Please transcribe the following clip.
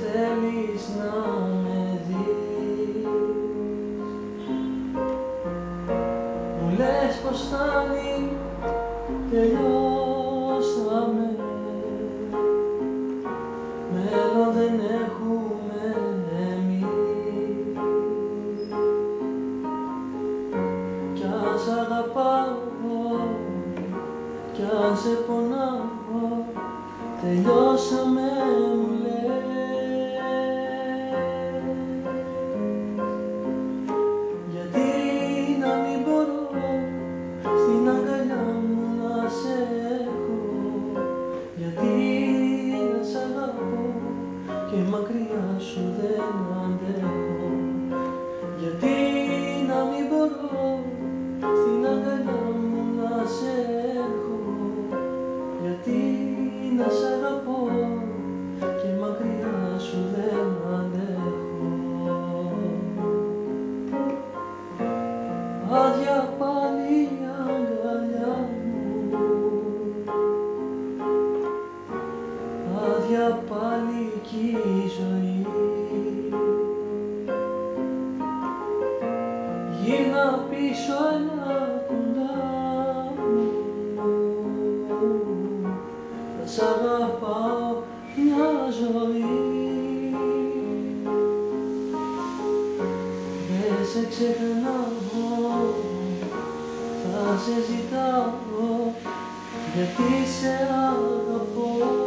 θέλεις να με δεις. Μου λες πως φτάνει, τελειώσαμε, μέλλον δεν έχουμε εμείς. Κι αν σ' αγαπάω, κι αν σε πονάω, τελειώσαμε μου λες. Γιατί να μην μπορώ στην αγκαλιά μου να σε έχω, γιατί να σ' αγαπώ και μακριά σου δεν αντέχω. Γιατί να μην μπορώ στην αγκαλιά μου να σε έχω, γιατί να σ' αγαπώ και μακριά σου δεν αντέχω. Άδεια πάλι η αγκαλιά μου, άδεια πάλι κι η ζωή. Γύρνα πίσω, έλα κοντά μου, θα σ' αγαπάω μια ζωή. Δεν σε ξεχνάω, θα σε ζητάω, γιατί σε αγαπώ.